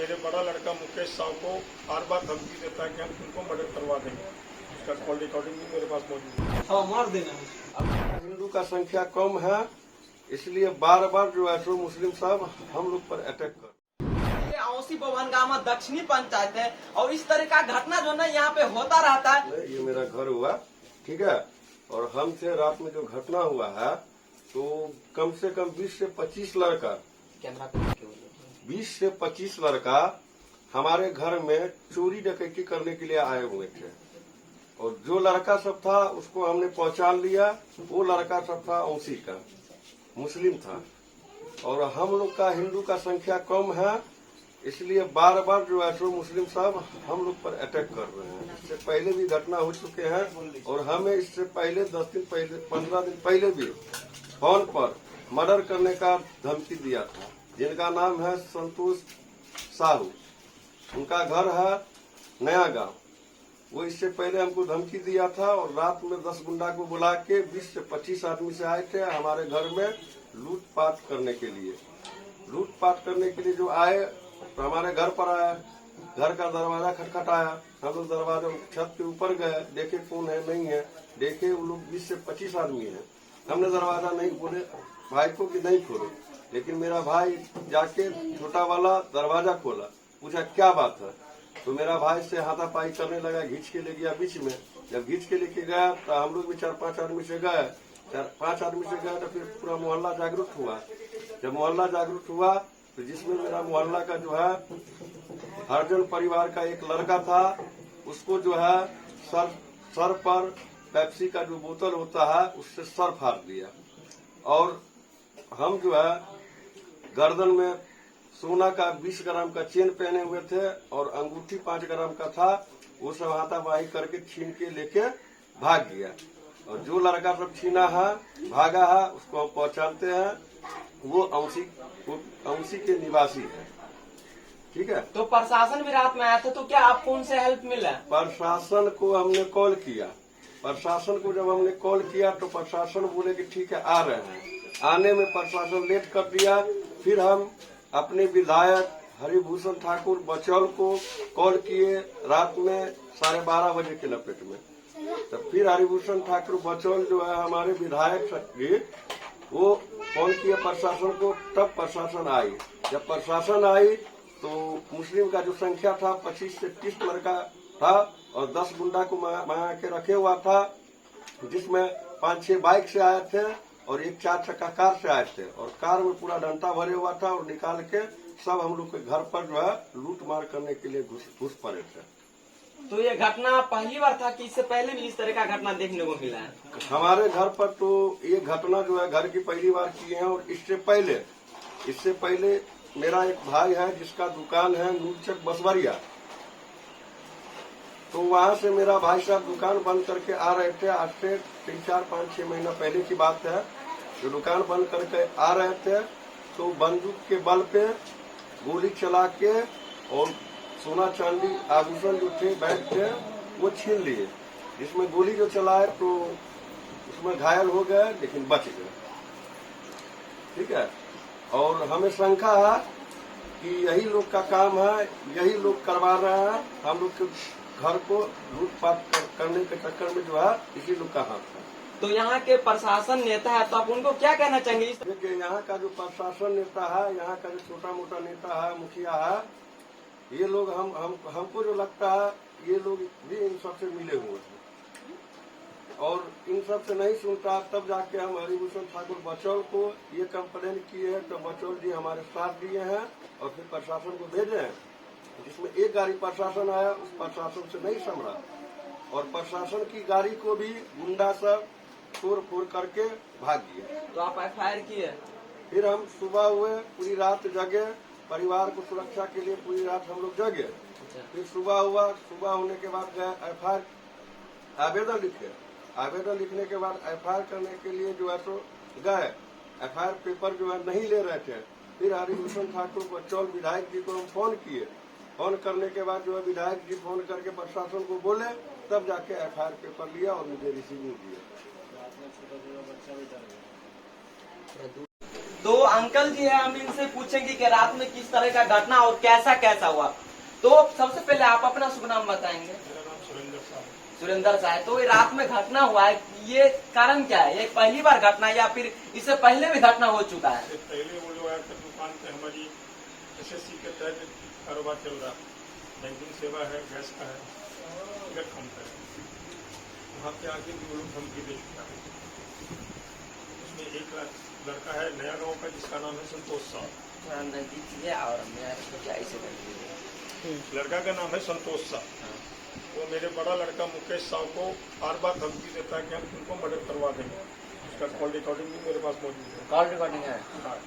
मेरे बड़ा लड़का मुकेश साहु को बार बार धमकी देता है कि हम तुमको मर्डर करवा देंगे। उसका कॉल रिकॉर्डिंग भी मेरे पास मौजूद है। हाँ, मार देना। हिंदू का संख्या कम है, इसलिए बार बार जो है सो मुस्लिम साहब हम लोग पर अटैक कर। ये औसी भवन गांव में दक्षिणी पंचायत है और इस तरह का घटना जो ना यहाँ पे होता रहता है। ये मेरा घर हुआ, ठीक है, और हमसे रात में जो घटना हुआ है तो कम से कम 20 से 25 लड़का, 20 से 25 लड़का हमारे घर में चोरी डकैती करने के लिए आए हुए थे। और जो लड़का सब था उसको हमने पहचान लिया, वो लड़का सब था औसी का, मुस्लिम था। और हम लोग का हिंदू का संख्या कम है, इसलिए बार बार जो है सो मुस्लिम साहब हम लोग पर अटैक कर रहे हैं। इससे पहले भी घटना हो चुके हैं और हमें इससे पहले 10 दिन पहले 15 दिन पहले भी फोन पर मर्डर करने का धमकी दिया था। जिनका नाम है संतोष साहू, उनका घर है नया गांव। वो इससे पहले हमको धमकी दिया था और रात में 10 गुंडा को बुला के 20 से 25 आदमी से आए थे हमारे घर में लूटपाट करने के लिए। लूटपाट करने के लिए जो आए तो हमारे घर पर आया, घर का दरवाजा खटखटाया। हम लोग दरवाजा छत के ऊपर गए, देखे कौन है नहीं है, देखे वो लोग 20 से 25 आदमी है। हमने दरवाजा नहीं खोले, भाई को कि नहीं खोलो, लेकिन मेरा भाई जाके छोटा वाला दरवाजा खोला, पूछा क्या बात है, तो मेरा भाई से हाथापाई करने लगा, घींच के ले गया बीच में। जब घींच के लेके गया तो हम लोग भी 4-5 आदमी से गए, 4-5 आदमी से गए तो फिर पूरा मोहल्ला जागरूक हुआ। जब मोहल्ला जागरूक हुआ तो जिसमें मेरा मोहल्ला का जो है हरजन परिवार का एक लड़का था, उसको जो है सर पर पेप्सी का जो बोतल होता है उससे सर फाड़ दिया। और हम जो है गर्दन में सोना का 20 ग्राम का चेन पहने हुए थे और अंगूठी 5 ग्राम का था, वो सब हाथापाई करके छीन के लेके भाग गया। और जो लड़का सब छीना है भागा है उसको हम पहचानते हैं, वो औसी के निवासी है, ठीक है। तो प्रशासन भी रात में आया था, तो क्या आपको उनसे हेल्प मिला? प्रशासन को हमने कॉल किया, प्रशासन को जब हमने कॉल किया तो प्रशासन बोले कि ठीक है आ रहे हैं। आने में प्रशासन लेट कर दिया। फिर हम अपने विधायक हरिभूषण ठाकुर बचौल को कॉल किए रात में 12:30 बजे के लपेट में। तब फिर हरिभूषण ठाकुर बचौल जो है हमारे विधायक, वो फोन किए प्रशासन को, तब प्रशासन आई। जब प्रशासन आई तो मुस्लिम का जो संख्या था 25 से 30 लड़का था और 10 गुंडा को मांगा के रखे हुआ था, जिसमें 5-6 बाइक से आए थे और एक 4 चक्का कार से आए थे। और कार में पूरा डंटा भरे हुआ था और निकाल के सब हम लोग के घर पर जो है लूट मार करने के लिए घुस पड़े थे। तो ये घटना पहली बार था कि इससे पहले भी इस तरह का घटना देखने को मिला है? हमारे घर पर तो ये घटना जो है घर की पहली बार की है। और इससे पहले मेरा एक भाई है जिसका दुकान है नूरचक बसवरिया, तो वहाँ से मेरा भाई साहब दुकान बंद करके आ रहे थे। आज से 3-4-5-6 महीना पहले की बात है। जो दुकान बंद करके आ रहे थे तो बंदूक के बल पे गोली चला के और सोना चांदी आभूषण जो थे बैग थे वो छीन लिए। जिसमें गोली जो चलाए तो उसमें घायल हो गए लेकिन बच गए, ठीक है। और हमें शंका है कि यही लोग का काम है, यही लोग करवा रहे हैं। हम लोग के घर को लूटपाट करने के चक्कर में जो है इसी लोग का हाथ है। तो यहाँ के प्रशासन नेता है, तो आप उनको क्या कहना चाहेंगे? देखिए यहाँ का जो प्रशासन नेता है, यहाँ का जो छोटा मोटा नेता है, मुखिया है, ये लोग हमको जो लगता है ये लोग भी इन सबसे मिले हुए हैं और इन सब से नहीं सुनता। तब जाके हम हरिभूषण ठाकुर बचौल को ये कंप्लेन किए हैं तो बचौल जी हमारे साथ दिए हैं और फिर प्रशासन को भेजे हैं, जिसमें एक गाड़ी प्रशासन आया, उस प्रशासन से नहीं संभला और प्रशासन की गाड़ी को भी गुंडा सब तोड़ फोड़ करके भाग गया। तो आप FIR किए? फिर हम सुबह हुए, पूरी रात जगे, परिवार को सुरक्षा के लिए पूरी रात हम लोग जगे। फिर सुबह हुआ, सुबह होने के बाद गए FIR आवेदन लिखे। आवेदन लिखने के बाद FIR करने के लिए जो है तो गए, FIR पेपर जो है नहीं ले रहे थे। फिर हरिभूषण ठाकुर बचौल विधायक जी को हम फोन किए। फोन करने के बाद जो है विधायक जी फोन करके प्रशासन को बोले, तब जाके FIR पेपर लिया और मुझे रिसीविंग दिया। तो अंकल जी है, हम इनसे पूछेंगे कि रात में किस तरह का घटना और कैसा कैसा हुआ। तो सबसे पहले आप अपना शुभ नाम बताएंगे। मेरा नाम सुरेंद्र साहब है। सुरेंद्र साहब, तो ये रात में घटना हुआ है, ये कारण क्या है? ये पहली बार घटना या फिर इससे पहले भी घटना हो चुका है? इससे पहले वो जो है तो दुकान पे हमारी SSC के तहत कारोबार चल रहा है, बैंकिंग सेवा है, गैस का है, टिकट काउंटर है। वहाँ पे आगे भी वो लोग धमकी दे चुका है। उसमें एक लड़का है नया गांव का जिसका नाम है संतोष साहब। थोड़ा नजदीक कीजिए और मैं क्या ऐसे कर दीजिए। लड़का का नाम है संतोष साहब। वो मेरे बड़ा लड़का मुकेश साहब को बार बार धमकी देता है कि हम तुमको मर्डर करवा देंगे। उसका कॉल रिकॉर्डिंग भी मेरे पास मौजूद है। कॉल रिकॉर्डिंग है? हाँ,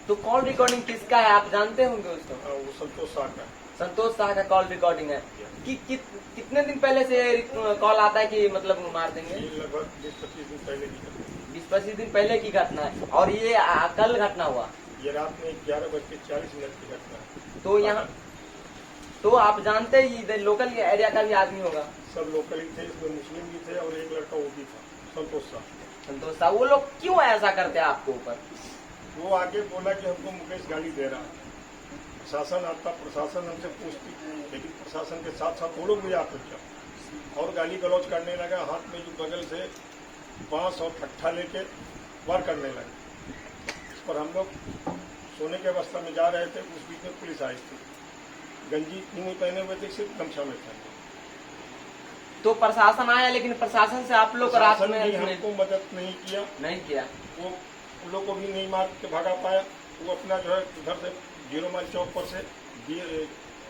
तो कॉल रिकॉर्डिंग किसका है, आप जानते होंगे उसको? वो संतोष साहब का है। संतोष शाह का कॉल रिकॉर्डिंग है कि कितने दिन पहले से कॉल आता है कि मतलब मार देंगे? ये लगभग 20-25 दिन पहले की घटना है। 20-25 दिन पहले की घटना है और ये कल घटना हुआ। ये रात में 11:40 की घटना है। तो यहाँ तो आप जानते ही इधर लोकल एरिया का भी आदमी होगा। सब लोकल ही थे, इसमें मुस्लिम भी थे और एक लड़का वो भी था, संतोष साहब। संतोष साहब, वो लोग क्यों ऐसा करते हैं आपके ऊपर? वो आगे बोला कि हमको मुकेश गाली दे रहा है। प्रशासन आता, प्रशासन हमसे पूछती, लेकिन प्रशासन के साथ साथ वो लोग भी आ पहुंचा और गाली गलौज करने लगा। हाथ में जो बगल से बांस और ठट्ठा लेके वार करने लगे। इस पर हम लोग सोने की अवस्था में जा रहे थे, उस बीच में पुलिस आई थी। गंजी नहीं पहने हुए थे, सिर्फ गमछा में थे। तो प्रशासन आया, लेकिन प्रशासन से आप लोग रात में हमको मदद नहीं किया। नहीं किया। वो उन लोग को भी नहीं मार के भागा पाया। वो अपना जो है उधर से 0 माइल चौक पर से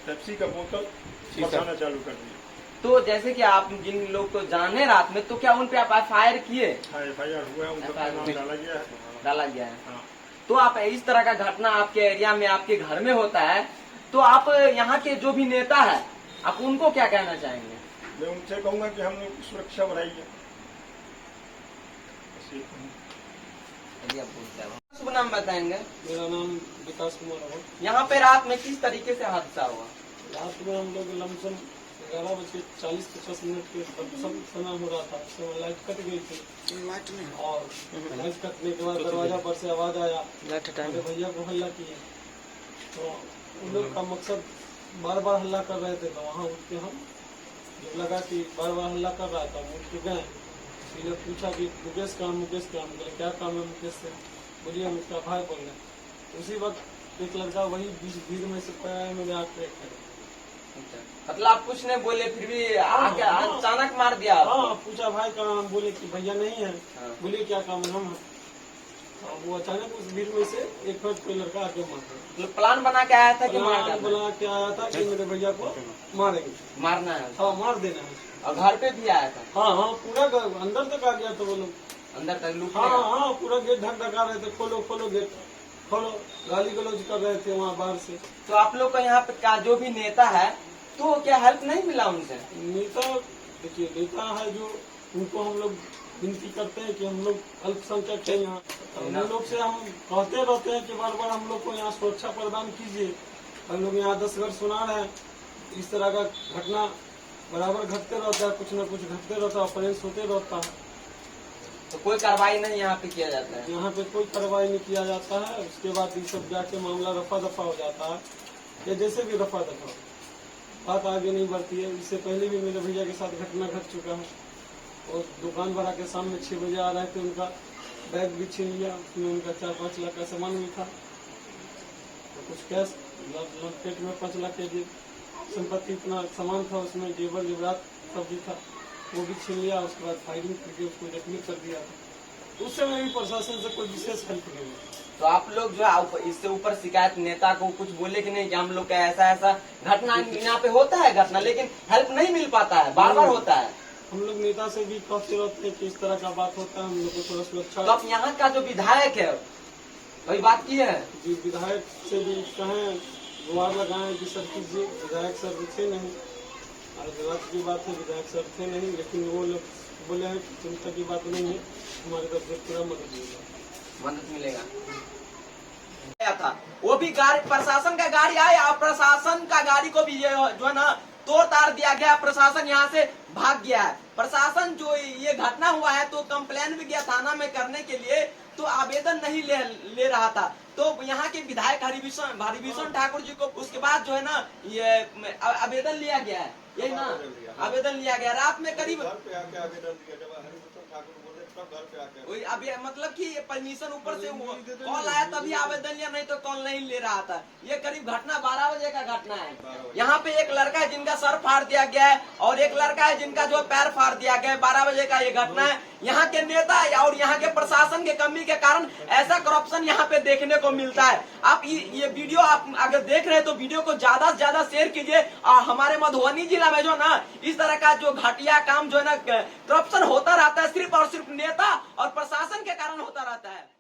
पेप्सी का बोतल बरसाना चालू कर दिया। तो जैसे कि आप जिन लोग को जाने रात में, तो क्या उन पे आप FIR किए? हाँ, FIR हुआ है, उन सबका नाम डाला गया है। डाला गया है। हाँ। तो आप इस तरह का घटना आपके एरिया में, आपके घर में होता है, तो आप यहाँ के जो भी नेता है, आप उनको क्या कहना चाहेंगे? मैं उनसे कहूंगा कि हम लोग की सुरक्षा बढ़ाइए। शुभ नाम बताएंगे। मेरा नाम विकास कुमार है। यहाँ पे रात में किस तरीके से हादसा हुआ? रात में हम लोग लमसम 11:40-50 के सब समय हो रहा था। उस समय लाइट कट गई थी और लाइट कटने के बाद दरवाजा पर से आवाज आया, मेरे भैया को हल्ला किए। तो उन लोग का मकसद बार बार हल्ला कर रहे थे, तो वहाँ उठ के हम जब लगा कि बार बार हल्ला कर रहा था, उठ के गए। ये लोग पूछा कि मुकेश काम, मुकेश काम। बोले क्या काम है मुकेश से? बोलिए हम उसका भाई बोल रहे। उसी वक्त एक लड़का वही बीच भीड़ में से पाया, मेरे आग पे खड़े। मतलब आप कुछ नहीं बोले, फिर भी आके अचानक मार दिया आपको? हाँ, पूछा भाई का नाम, बोले कि भैया नहीं है। बोलिए क्या काम है? हम वो अचानक उस भीड़ में से एक फट कोई लड़का आके मार दिया। मतलब प्लान बना के आया था कि मार डालना? बना के आया था कि मेरे भैया को मारेंगे, मारना है। हाँ मार देना है। और घर पे भी आया था? हाँ हाँ, पूरा अंदर तक आ गया था वो लोग। अंदर तक लूटने हाँ का? हाँ, पूरा गेट ढक ढका रहे थे, खोलो खोलो गेट खोलो, गाली गलौज कर रहे थे वहाँ बाहर से। तो आप लोग का यहाँ पे का जो भी नेता है, तो क्या हेल्प नहीं मिला उनसे? नेता, देखिए नेता है जो, उनको हम लोग विनती करते हैं कि हम लोग अल्पसंख्यक हैं यहाँ, हम लोग से हम कहते रहते हैं कि बार बार हम लोग को यहाँ सुरक्षा प्रदान कीजिए। हम लोग यहाँ 10 घर सुना रहे हैं, इस तरह का घटना बराबर घटते रहता है, कुछ न कुछ घटते रहता है, ऑपरेंस होते रहता है। तो कोई कार्रवाई नहीं यहाँ पे किया जाता है? यहाँ पे कोई कार्रवाई नहीं किया जाता है। उसके बाद ये सब जाके मामला रफा दफा हो जाता है, या जैसे भी रफा दफा, बात आगे नहीं बढ़ती है। इससे पहले भी मेरे भैया के साथ घटना घट चुका है। और दुकान वाला के सामने 6 बजे आ रहे थे, उनका बैग भी छीन लिया, उसमें उनका 4-5 लाख का सामान भी था, तो कुछ कैश पेट में 5 लाख के संपत्ति, इतना सामान था उसमें, जेवर जेवरात सब भी था, वो भी छीन लिया। उसके बाद फायरिंग करके उसको जख्मी कर दिया था। उस समय भी प्रशासन से कोई विशेष हेल्प नहीं हुई। तो आप लोग जो है इससे ऊपर शिकायत नेता को कुछ बोले कि नहीं कि हम लोग का ऐसा ऐसा घटना यहाँ पे होता है घटना, लेकिन हेल्प नहीं मिल पाता है, बार बार होता है? हम लोग नेता से भी कहते रहते हैं कि इस तरह का बात होता है, हम लोग को थोड़ा सुरक्षा। तो आप यहाँ का जो विधायक है वही बात की है? जी, विधायक से भी कहें, गुहार लगाएं कि सर कीजिए। विधायक सर थे नहीं, और गलत की बात है, विधायक सर थे नहीं, लेकिन वो लोग बोले हैं कि चिंता की बात नहीं है, हमारी तरफ से पूरा मदद मिलेगा। मदद मिलेगा। था वो भी गाड़ी, प्रशासन का गाड़ी आया, प्रशासन का गाड़ी को भी जो है ना तोड़ ताड़ दिया गया। प्रशासन यहाँ से भाग गया है। प्रशासन जो ये घटना हुआ है तो कंप्लेन भी गया थाना में करने के लिए, तो आवेदन नहीं ले रहा था। तो यहाँ के विधायक हरिभूषण ठाकुर जी को उसके बाद जो है ना ये आवेदन लिया गया है, यही ना आवेदन लिया गया। रात में करीब घर पे आके आवेदन दिया, जब हरिभूषण ठाकुर बोले तब घर पे आके वही अभी मतलब कि परमिशन ऊपर से कॉल आया तभी आवेदन लिया, नहीं तो कॉल नहीं ले रहा था। ये करीब घटना 12 बजे का घटना है। यहाँ पे एक लड़का है जिनका सर फाड़ दिया गया है और एक लड़का है जिनका जो पैर फाड़ दिया गया है। 12 बजे का ये घटना है। यहाँ के नेता और यहाँ के प्रशासन के कमी के कारण ऐसा करप्शन यहाँ पे देखने को मिलता है। आप ये वीडियो आप अगर देख रहे हैं तो वीडियो को ज्यादा से ज्यादा शेयर कीजिए। हमारे मधुबनी जिला में जो ना इस तरह का जो घटिया काम जो है ना करप्शन होता रहता है, सिर्फ और सिर्फ नेता और प्रशासन के कारण होता रहता है।